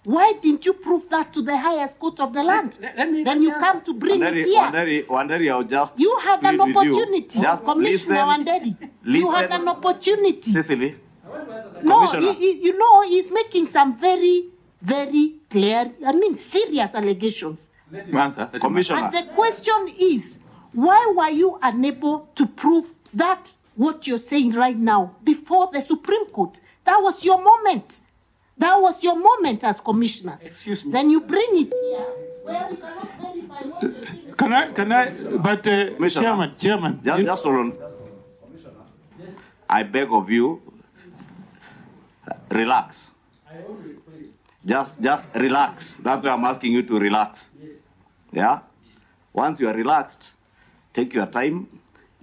Why didn't you prove that to the highest court of the land? Then you come to bring it here. Wanderi, I'll just you had an opportunity, just Commissioner listen, Wanderi. You had an opportunity. Cecily. No, you know, he's making some very, very clear, serious allegations. Let me answer. Commissioner. And the question is, why were you unable to prove that what you're saying right now before the Supreme Court? That was your moment. That was your moment as commissioners. Excuse me. Then you bring it here where we cannot verify what you're saying. Can I, but Chairman. Just hold on. I beg of you, relax. Just relax. That's why I'm asking you to relax. Yeah? Once you are relaxed, take your time,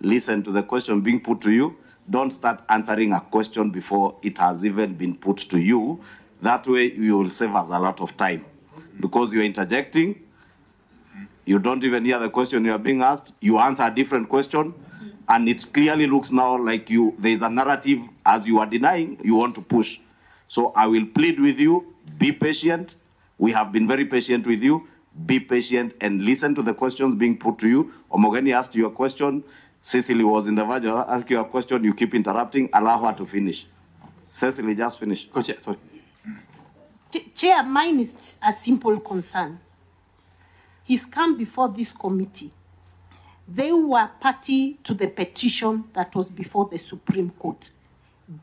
listen to the question being put to you. Don't start answering a question before it has even been put to you. That way you will save us a lot of time. Because you're interjecting, you don't even hear the question you are being asked, you answer a different question, and it clearly looks now like there's a narrative, as you are denying, you want to push. So I will plead with you, be patient. We have been very patient with you. Be patient and listen to the questions being put to you. Omogeni asked you a question. Cecily was in the verge of asking you a question. You keep interrupting. Allow her to finish. Cecily, just finish. Go, Chair. Sorry. Chair, mine is a simple concern. He's come before this committee. They were party to the petition that was before the Supreme Court.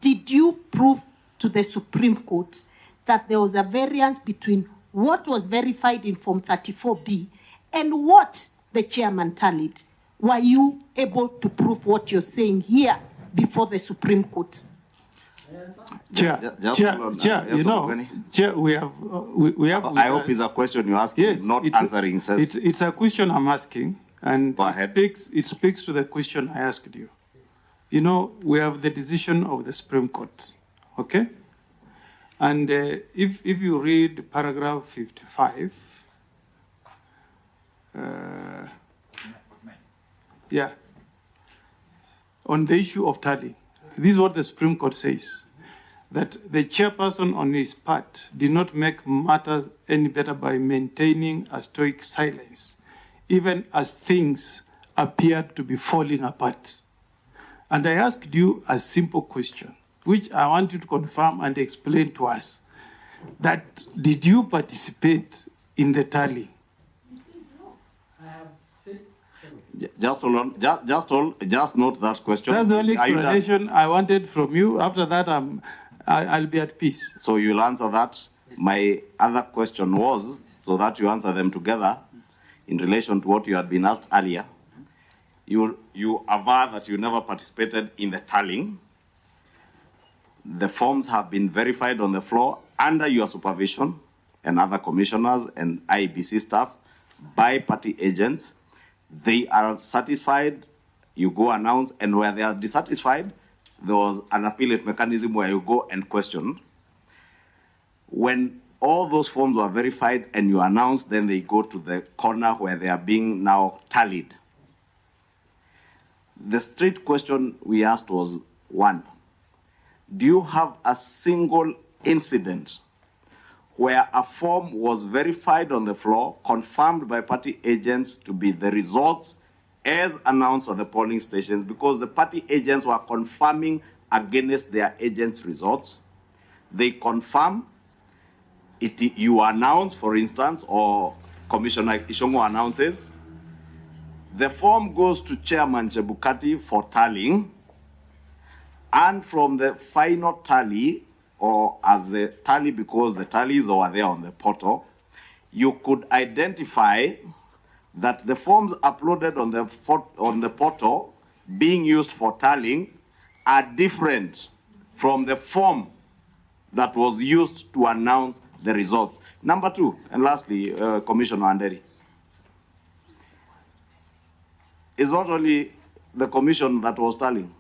Did you prove to the Supreme Court that there was a variance between what was verified in Form 34B and what the chairman tallied? Were you able to prove what you're saying here before the Supreme Court? Chair, we have. I hope it's a question you're asking, yes, not answering. It's a question I'm asking, and go ahead. It speaks to the question I asked you. You know, we have the decision of the Supreme Court, okay? And if you read paragraph 55, on the issue of tally, this is what the Supreme Court says, that the chairperson on his part did not make matters any better by maintaining a stoic silence, even as things appeared to be falling apart. And I asked you a simple question, which I want you to confirm and explain to us, that did you participate in the tally? Just note that question. That's the only explanation I wanted from you. After that, I'll be at peace. So you'll answer that. My other question was, so that you answer them together, in relation to what you had been asked earlier. You aver that you never participated in the tallying. The forms have been verified on the floor under your supervision and other commissioners and Iebc staff by party agents. They are satisfied, you go announce, and where they are dissatisfied, there was an appellate mechanism where you go and question. When all those forms were verified and you announce, then they go to the corner where they are being now tallied. The straight question we asked was, one, do you have a single incident where a form was verified on the floor, confirmed by party agents to be the results as announced on the polling stations, because the party agents were confirming against their agents' results? They confirm it, you announce, for instance, or Commissioner Ishongo announces, the form goes to Chairman Chebukati for tallying, and from the final tally, or as the tally, because the tallies are there on the portal, you could identify that the forms uploaded on the portal being used for tallying are different from the form that was used to announce the results. Number two, and lastly, Commissioner Wanderi, it's not only the commission that was tallying.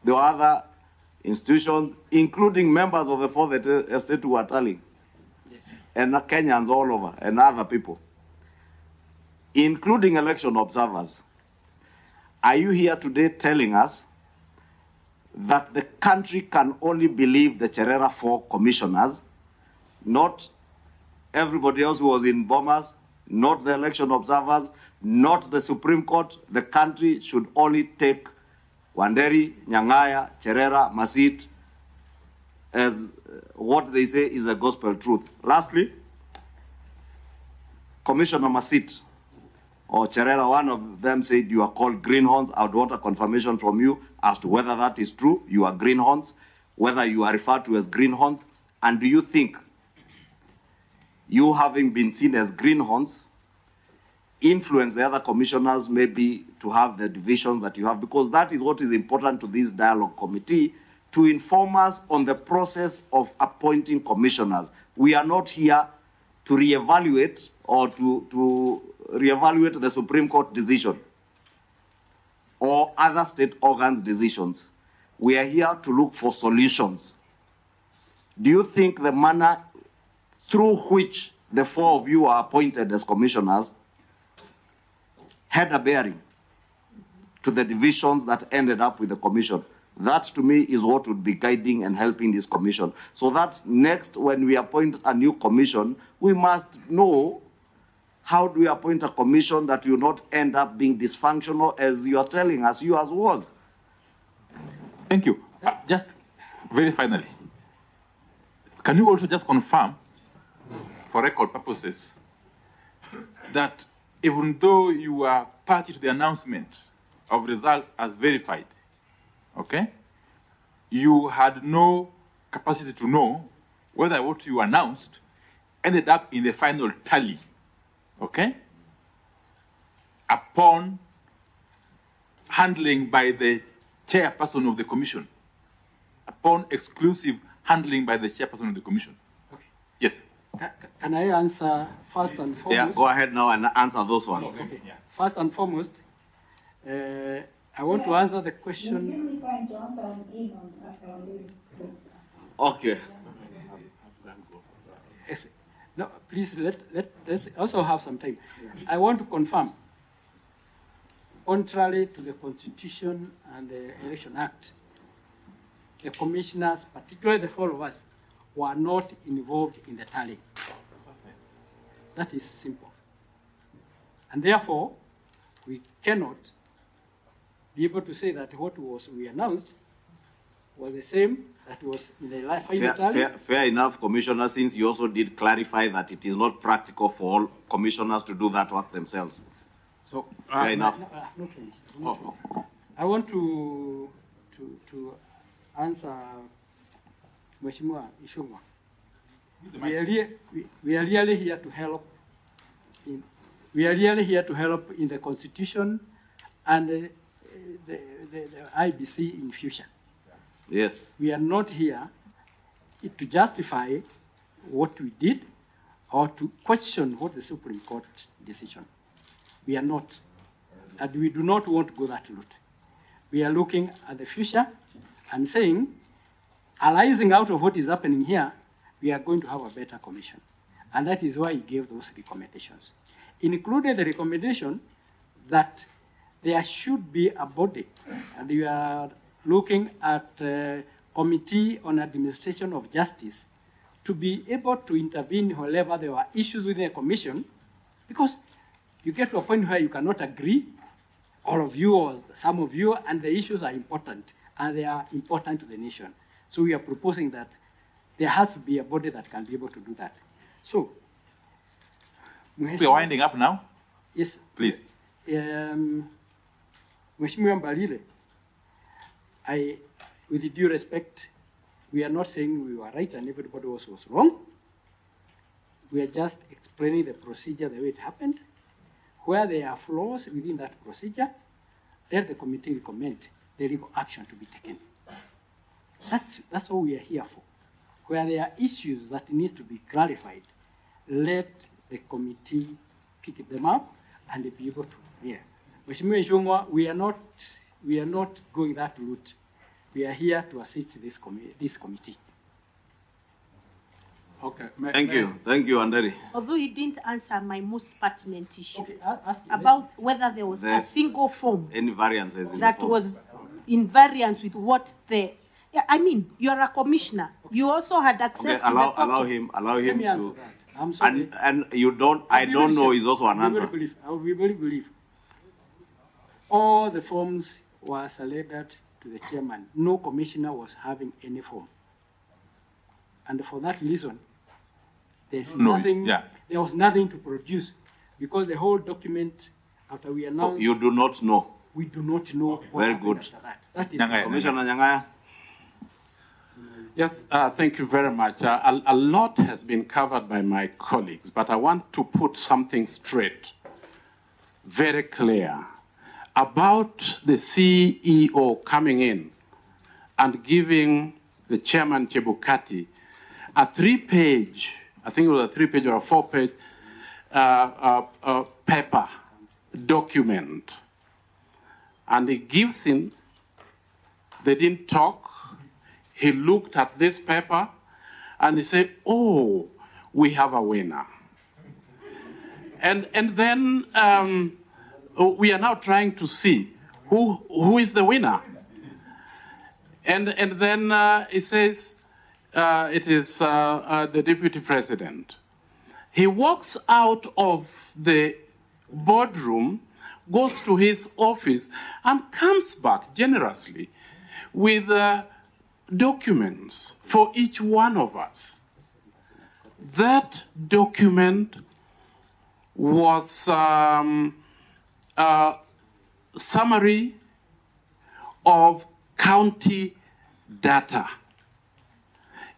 There were other institutions, including members of the Fourth Estate, who were tallying, and Kenyans all over, and other people, including election observers. Are you here today telling us that the country can only believe the Cherera 4 commissioners not everybody else who was in Bomas, not the election observers, not the Supreme Court. The country should only take Wanderi, Nyang'aya, Cherera, Masit as what they say is a gospel truth. Lastly, Commissioner Masit or Cherera, one of them said you are called greenhorns. I would want a confirmation from you as to whether that is true. You are greenhorns, whether you are referred to as greenhorns, and do you think you having been seen as greenhorns influence the other commissioners maybe to have the divisions that you have? Because that is what is important to this dialogue committee, to inform us on the process of appointing commissioners. We are not here to reevaluate or to reevaluate the Supreme Court decision or other state organs' decisions. We are here to look for solutions. Do you think the manner through which the four of you are appointed as commissioners had a bearing to the divisions that ended up with the commission? That, to me, is what would be guiding and helping this commission. So that next, when we appoint a new commission, we must know how do we appoint a commission that will not end up being dysfunctional, as you are telling us yours was. Thank you. Just very finally, can you also just confirm, for record purposes, that even though you are party to the announcement of results as verified, okay, you had no capacity to know whether what you announced ended up in the final tally, okay, upon handling by the chairperson of the commission, upon exclusive handling by the chairperson of the commission? Okay. Yes. Can I answer first and foremost? Yeah, go ahead now and answer those ones. Okay. Yeah. First and foremost, I want to answer the question. Give me time to answer an email after please. Okay. Yes. No, please let's also have some time. I want to confirm, contrary to the Constitution and the Election Act, the commissioners, particularly the four of us, were not involved in the tallying. That is simple. And therefore, we cannot be able to say that what we announced was the same that was in the final tally. Fair enough, Commissioner, since you also did clarify that it is not practical for all commissioners to do that work themselves. So, fair enough. Not finished. I want to answer Mheshimiwa Ishungwa. We are really here to help. We are really here to help in the Constitution and the Iebc in future. Yes. We are not here to justify what we did or to question what the Supreme Court decision. We are not, and we do not want to go that route. We are looking at the future and saying, arising out of what is happening here, we are going to have a better commission. And that is why he gave those recommendations. Included the recommendation that there should be a body, and we are looking at a Committee on Administration of Justice to be able to intervene wherever there are issues within a commission, because you get to a point where you cannot agree, all of you or some of you, and the issues are important, and they are important to the nation. So we are proposing that there has to be a body that can be able to do that. So, we are winding up now? Yes. Please. Mheshimiwa Mbalile, with due respect, we are not saying we were right and everybody else was wrong. We are just explaining the procedure the way it happened. Where there are flaws within that procedure, let the committee recommend the legal action to be taken. That's what we are here for. Where there are issues that need to be clarified, let the committee pick them up and be able to hear. Mheshimiwa Ishungwa, we are not going that route. We are here to assist this committee. Okay. Thank you, Anderi. Although he didn't answer my most pertinent issue Ask about whether there was a single form Any variances in that the form? was in variance with what the Yeah, I mean, you are a commissioner. You also had access Okay, to the portal. allow him Let me answer to. that. I'm sorry. And you don't. I don't know. Is also an answer. I will be very brief. All the forms were selected to the chairman. No commissioner was having any form. And for that reason, there's nothing. Yeah. There was nothing to produce because the whole document, after we announced, You do not know. we do not know what Very happened good. after that. That is Nyangaya. Commissioner Nyangaya. Yes, thank you very much. A lot has been covered by my colleagues, but I want to put something straight, very clear, about the CEO coming in and giving the chairman Chebukati a 3-page, I think it was a 3-page or a 4-page paper document. And he gives him, they didn't talk. He looked at this paper and he said, oh, we have a winner. And then we are now trying to see who is the winner. And then he says, it is the deputy president. He walks out of the boardroom, goes to his office, and comes back generously with documents for each one of us. That document was a summary of county data.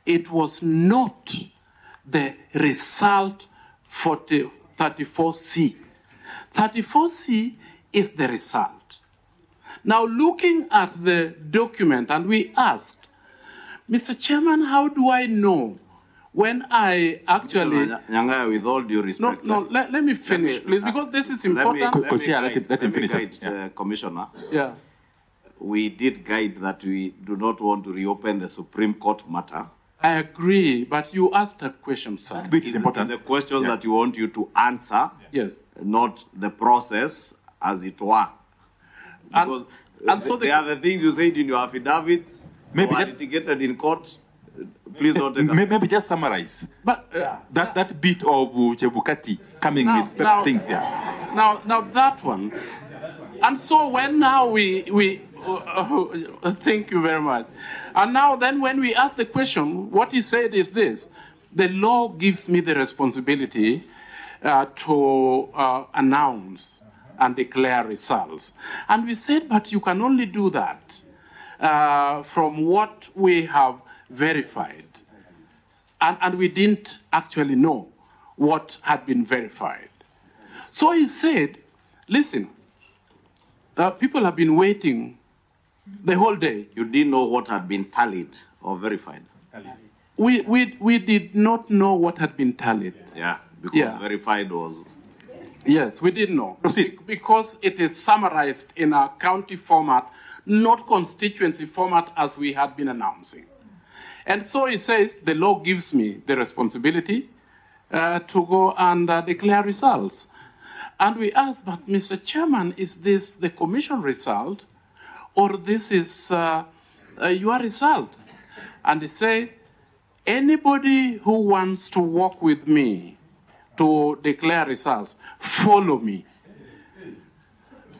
It was not the result for 34C. 34C is the result. Now, looking at the document, and we asked, Mr. Chairman, how do I know when I actually... Nyangaya, with all due respect. No, let me finish, please, because this is important. Let him finish. Guide, Commissioner. Yeah. We did guide that we do not want to reopen the Supreme Court matter. I agree, but you asked a question, sir. Which is important. It's a question that you want you to answer, Yes. not the process as it were. Because and so there are the things you said in your affidavit, Maybe or that- litigated in court. Please don't take Maybe just summarize But that bit of Chebukati coming Now- with now- things here. now that one, and so when now we thank you very much, and now then when we ask the question, what he said is this: the law gives me the responsibility to announce and declare results, and we said, but you can only do that from what we have verified, and we didn't actually know what had been verified. So he said, listen, people have been waiting the whole day. You didn't know what had been tallied or verified. We did not know what had been tallied. Yeah, because verified was. Yes, we didn't know. Proceed. Because it is summarized in a county format, not constituency format as we had been announcing. And so he says, the law gives me the responsibility to go and declare results. And we asked, but Mr. Chairman, is this the commission result or this is your result? And he said, anybody who wants to work with me to declare results, follow me.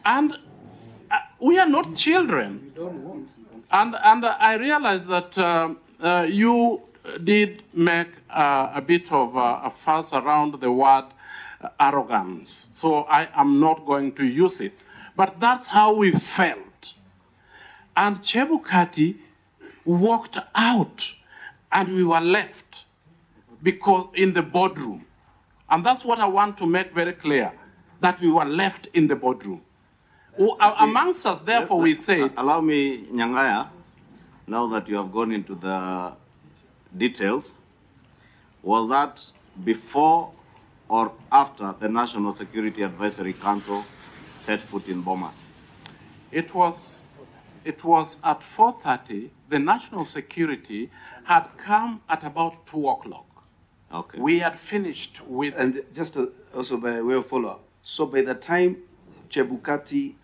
And we are not children. And I realize that you did make a bit of a fuss around the word arrogance. So I am not going to use it. But that's how we felt. And Chebukati walked out and we were left because in the boardroom. And that's what I want to make very clear, that we were left in the boardroom. Amongst us, therefore, we say... Allow me, Nyangaya, now that you have gone into the details, was that before or after the National Security Advisory Council set foot in Bomas? It was at 4:30. The National Security had come at about 2 o'clock. Okay. We had finished with... And just also by way of follow-up, so by the time Chebukati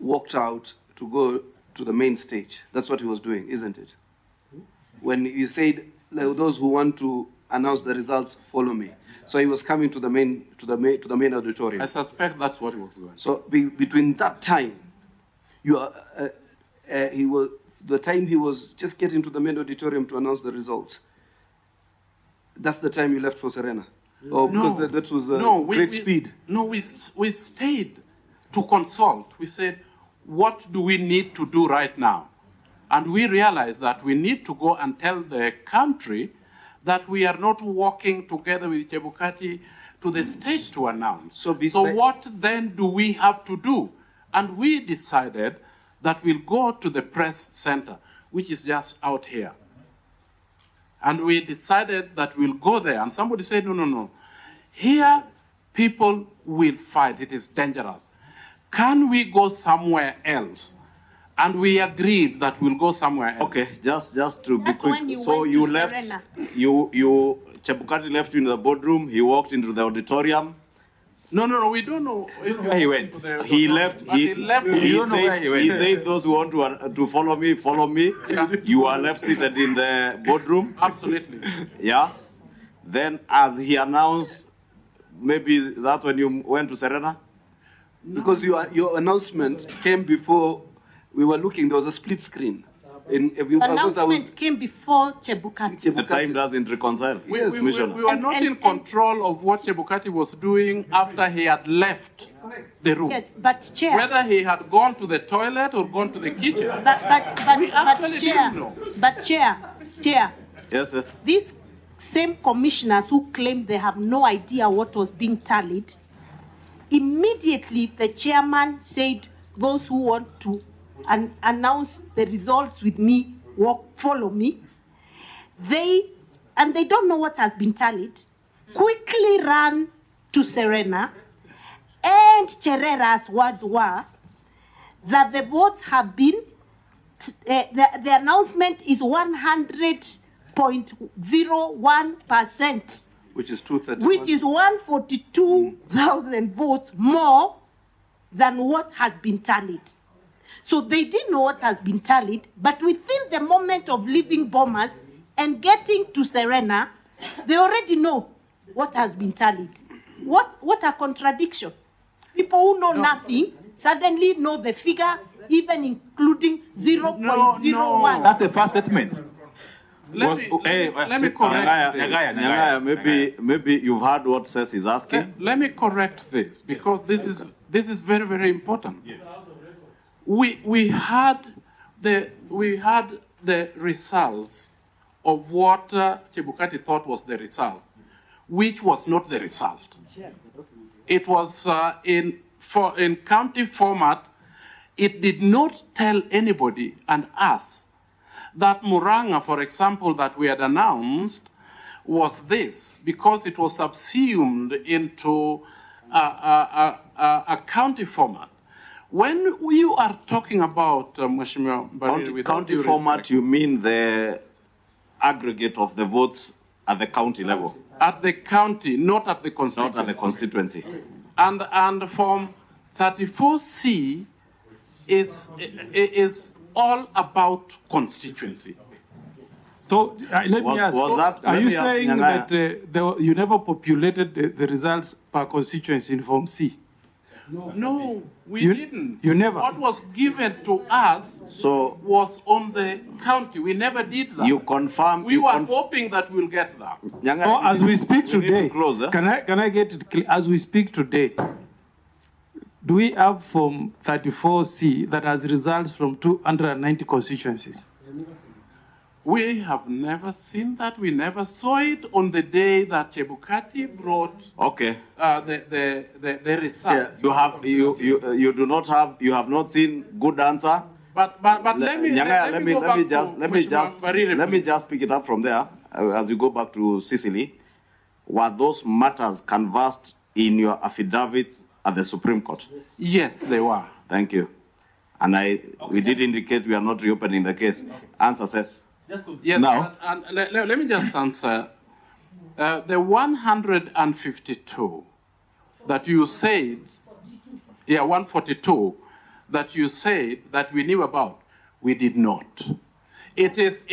walked out to go to the main stage. That's what he was doing, isn't it? When he said, those who want to announce the results, follow me. So he was coming to the main auditorium. I suspect that's what he was doing. So between that time, the time he was just getting to the main auditorium to announce the results, that's the time you left for Serena. Oh, because that was great speed. No, we stayed to consult. We said, what do we need to do right now? And we realized that we need to go and tell the country that we are not working together with Chebukati to the state to announce. So what then do we have to do? And we decided that we'll go to the press center, which is just out here. And we decided that we'll go there. And somebody said, no. Here, people will fight. It is dangerous. Can we go somewhere else? And we agreed that we'll go somewhere else. Okay, just to be quick. So you left, Chebukati left you in the boardroom, he walked into the auditorium. No, we don't know where he went. He left. He said, those who want to follow me. Yeah. You are left seated in the boardroom. Absolutely. Yeah. Then as he announced, maybe that's when you went to Serena? No. Because your announcement came before we were looking, there was a split screen. The announcement came before Chebukati. The time doesn't reconcile. We were not in control of what Chebukati was doing after he had left the room. Yes, but Chair. Whether he had gone to the toilet or gone to the kitchen. We actually didn't know. But Chair. Yes. These same commissioners who claim they have no idea what was being tallied, immediately the chairman said, those who want to announce the results with me, follow me. They don't know what has been tallied, quickly ran to Serena, and Cherera's words were that the votes have been, the announcement is 100.01%. Which is 231. Which is 142,000 votes more than what has been tallied. So they didn't know what has been tallied, but within the moment of leaving Bomas and getting to Serena, they already know what has been tallied. What a contradiction. People who know nothing suddenly know the figure, even including 0.01. That's the first statement. Let me correct Nyangaya, maybe you've heard what Seth is asking. Let me correct this, because this is very, very important. Yes. We had the results of what Chebukati thought was the result, which was not the result. It was in county format. It did not tell anybody and us that Muranga, for example, that we had announced was this, because it was subsumed into a county format. When you are talking about county format, you mean the aggregate of the votes at the county level? At the county, not at the constituency. Not at the constituency. And Form 34C is all about constituency. So let me ask, are you saying that you never populated the results per constituency in Form C? No, we didn't. You never? What was given to us was on the county. We never did that. You confirm. We were hoping that we'll get that. So as we speak today, to can I get it clear? As we speak today, do we have Form 34C that has results from 290 constituencies? We have never seen that. We never saw it on the day that Chebukati brought the results. Yeah. You do not have. You have not seen. Good answer. But let me just pick it up from there as you go back to Sicily. Were those matters canvassed in your affidavits at the Supreme Court? Yes, they were. Thank you. And we did indicate we are not reopening the case. Answer says. Yes, now. And let me just answer. The 152 that you said, 142 that you said that we knew about, We did not. It is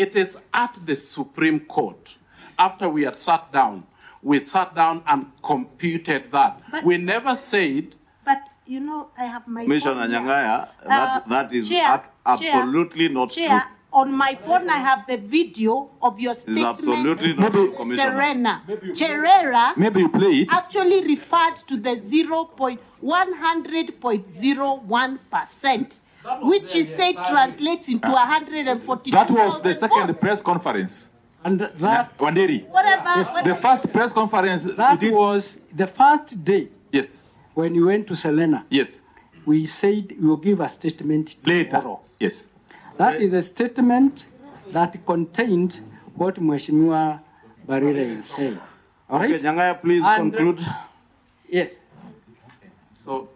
at the Supreme Court, after we had sat down, we sat down and computed that. But we never said... But, you know, I have my Commissioner phone here. Nyangaya, that is Chair, absolutely not Chair, true. on my phone, I have the video of your statement. absolutely not true, Commissioner. Serena. Cherera Maybe you play it. actually referred to the 100.01%, which he said translates into 142. That was the second press conference. And that, Wanderi. Whatever. The first press conference. that was the first day Yes. when you went to Selena. Yes. We said we will give a statement Later. tomorrow. Yes. That is a statement that contained what Mheshimiwa Barire is saying. All right? Okay, Nyangaya, please And- conclude. Yes. So,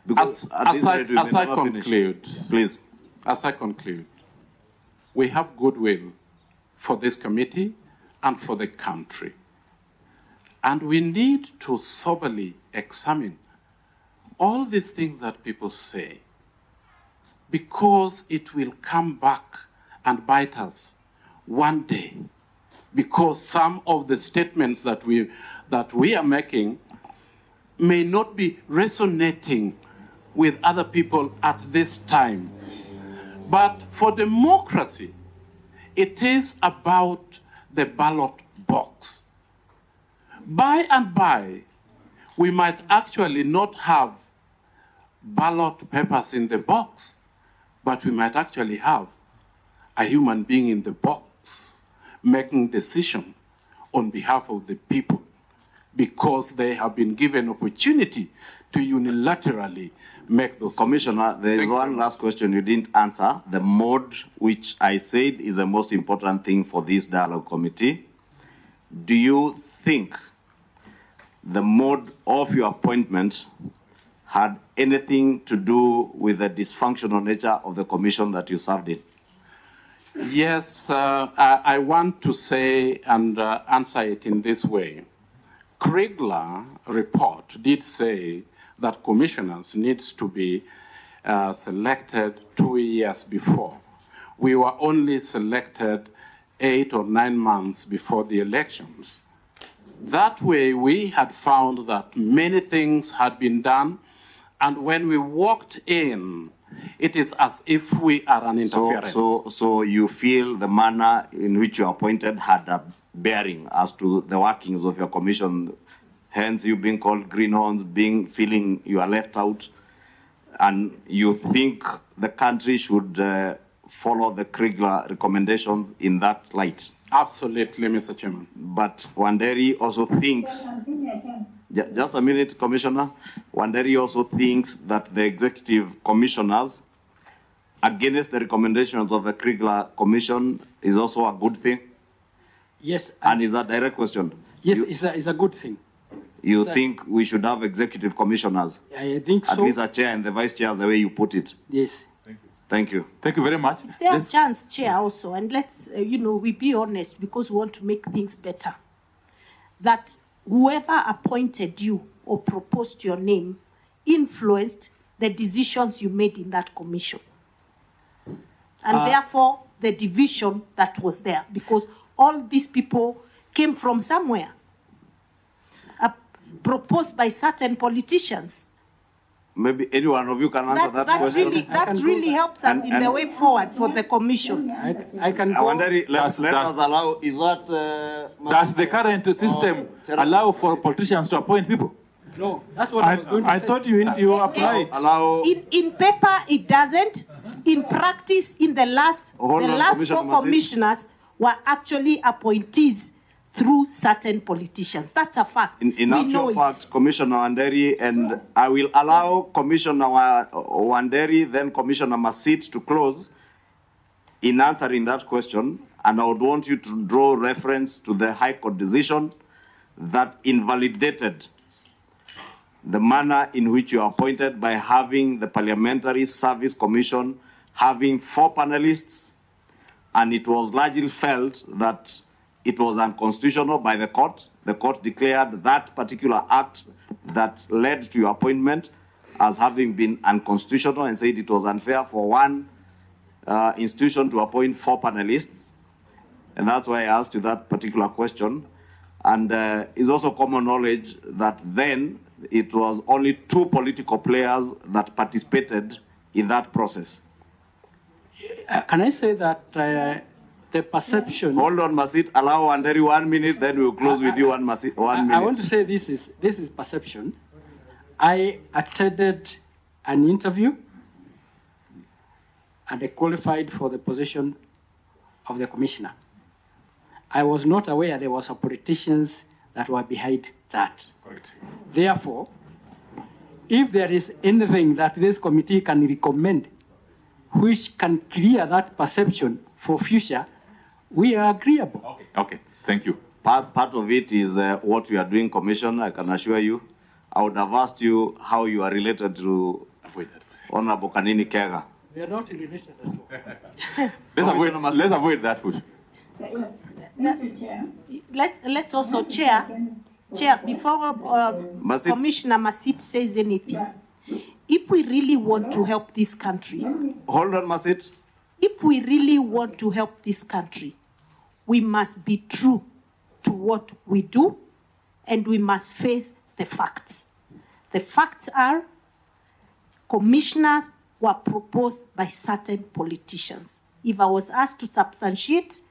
Because at this rate we may as I never finish. conclude, Please. as I conclude, we have goodwill for this committee and for the country. And we need to soberly examine all these things that people say, because it will come back and bite us one day. Because some of the statements that we are making may not be resonating with other people at this time. But for democracy, it is about the ballot box. By and by, we might actually not have ballot papers in the box, but we might actually have a human being in the box making decision on behalf of the people, because they have been given opportunity to unilaterally make those Commissioner, there is one last question you didn't answer. The mode, which I said is the most important thing for this dialogue committee. Do you think the mode of your appointment had anything to do with the dysfunctional nature of the commission that you served in? Yes, I want to say and answer it in this way. Kriegler report did say that commissioners needs to be selected 2 years before. We were only selected 8 or 9 months before the elections. That way, we had found that many things had been done, and when we walked in, it is as if we are an interference. So you feel the manner in which you are appointed had a bearing as to the workings of your commission, hence you being called greenhorns, feeling you are left out, and you think the country should follow the Kriegler recommendations in that light? Absolutely, Mr. Chairman. But Wanderi also thinks, just a minute, Commissioner. Wanderi also thinks that the executive commissioners, against the recommendations of the Kriegler Commission, is also a good thing? Yes. And is a direct question. Yes, it's a good thing. You think we should have executive commissioners? I think At so. least a chair and the vice chair, the way you put it. Yes. Thank you. Thank you very much. Is there a chance, Chair, also, and let's, we be honest, because we want to make things better, that whoever appointed you or proposed your name influenced the decisions you made in that commission? And therefore, the division that was there, because all these people came from somewhere, proposed by certain politicians. Maybe any one of you can answer that question. That really helps us in the way forward for the commission. I can I go. wonder, let us allow, is that... Does the current system allow for politicians to appoint people? No, that's what I was going to I say. thought you applied. allow... In paper, it doesn't. In practice, in the last Hold on, 4 Commissioner Massi. commissioners were actually appointees through certain politicians. That's a fact. In We know actual it. fact, Commissioner Wanderi, and I will allow Commissioner Wanderi, then Commissioner Masit to close in answering that question, and I would want you to draw reference to the High Court decision that invalidated the manner in which you are appointed by having the Parliamentary Service Commission having 4 panelists, and it was largely felt that it was unconstitutional by the court. The court declared that particular act that led to your appointment as having been unconstitutional and said it was unfair for one institution to appoint 4 panelists, and that's why I asked you that particular question. And it's also common knowledge that then it was only 2 political players that participated in that process. Can I say that the perception... Hold on, Masit. Allow Wanderi 1 minute, then we'll close with you 1 minute. I want to say this is perception. I attended an interview and I qualified for the position of the commissioner. I was not aware there were some politicians that were behind that. Correct. Therefore, if there is anything that this committee can recommend which can clear that perception for future, we are agreeable. Okay. Thank you. Part of it is what we are doing, Commissioner, I can assure you. I would have asked you how you are related to Honorable Kanini Kega. We are not related at all. Let's avoid that push. Yes. Mr. Chair. Let's also, Chair, before Commissioner Masit says anything, if we really want to help this country... Hold on, Masit. If we really want to help this country, we must be true to what we do, and we must face the facts. The facts are commissioners were proposed by certain politicians. If I was asked to substantiate,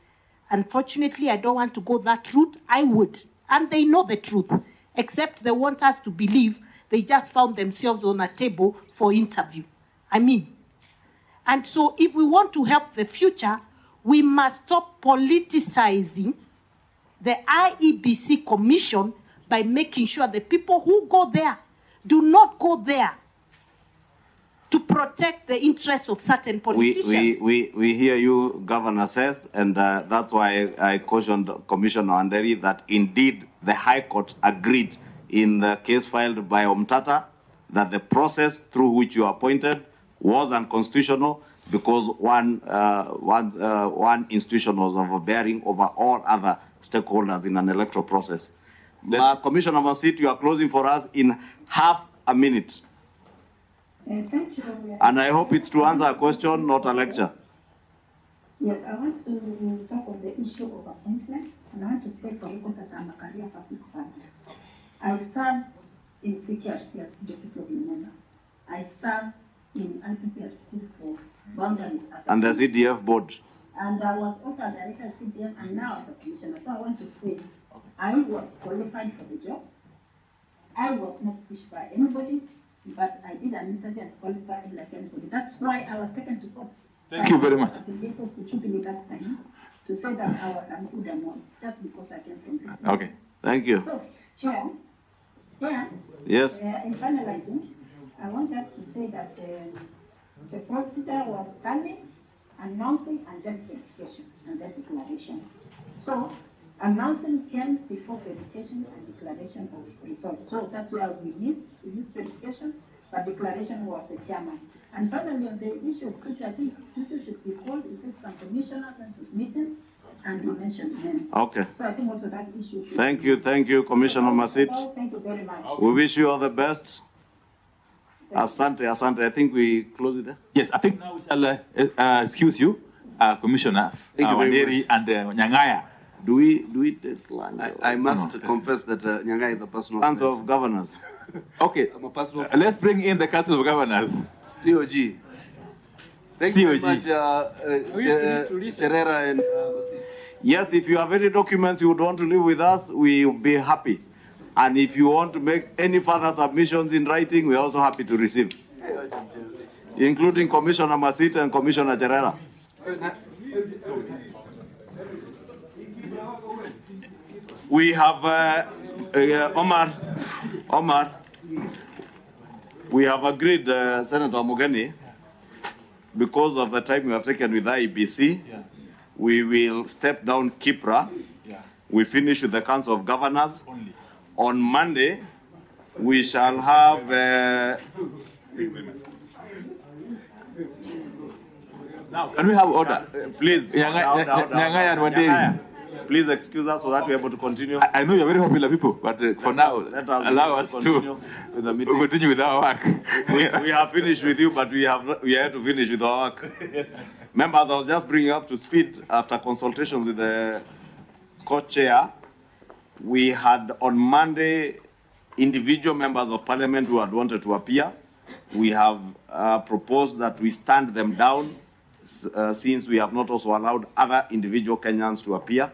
unfortunately, I don't want to go that route, I would. And they know the truth, except they want us to believe they just found themselves on a table for interview. And so if we want to help the future, we must stop politicizing the Iebc Commission by making sure the people who go there do not go there to protect the interests of certain politicians. We hear you, Governor says, and that's why I cautioned Commissioner Wanderi that indeed the High Court agreed in the case filed by Omtata that the process through which you are appointed was unconstitutional because one institution was overbearing over all other stakeholders in an electoral process. Commissioner Masit, you are closing for us in half a minute. Thank you. And I hope it's to answer a question, not a lecture. Yes, I want to talk on the issue of appointment, and I want to say for record that I'm a career public servant. I served in CKRC as deputy of the member. I served in IPPRC for boundaries as and the CDF board. And I was also a director of CDF and now as a commissioner. So I want to say I was qualified for the job. I was not pushed by anybody, but I did an interview and qualified like anybody. That's why I was taken to court. Thank you very much. To say that I was an Udamon, just because I came from this. Okay, thank you. So, Chair, yes. In finalizing, I want us to say that the procedure was planning, announcing, and then verification, and then declaration. So, announcing came before verification and declaration of results. So that's where we missed verification, but declaration was the chairman. And finally, on the issue of Tutu, I think Tutu should be called. He said some commissioners went to meetings, and he mentioned names. Okay. So I think also that issue. Thank you, Commissioner Masit. Thank you very much. We wish you all the best. Asante. I think we close it there. Yes, I think now we shall excuse you, commissioners, Wanderi and Nyangaya. Do we take lunch? I must confess that Nyangaya is a personal Plans of governors. Okay, I'm a personal let's bring in the Council of Governors. COG. Thank you very much, to Cherera and Yes, if you have any documents you would want to leave with us, we will be happy. And if you want to make any further submissions in writing, we're also happy to receive, including Commissioner Masit and Commissioner Cherera. We have Omar. We have agreed, Senator Mugeni, because of the time we have taken with Iebc, we will step down Kipra. We finish with the Council of Governors. On Monday, we shall have... Now, can we have order? Please, Nyangaya and Wanderi. Please excuse us so that we're able to continue. I know you're very popular people, but for now, allow us to continue with the meeting. Continue with our work. We have finished with you, but we are here to finish with our work. Members, I was just bringing up to speed after consultation with the co-chair. We had on Monday individual members of parliament who had wanted to appear. We have proposed that we stand them down since we have not also allowed other individual Kenyans to appear,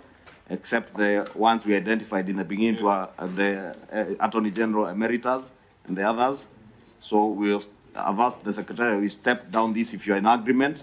except the ones we identified in the beginning to the Attorney General Emeritus and the others. So we have asked the Secretary, we step down this if you are in agreement.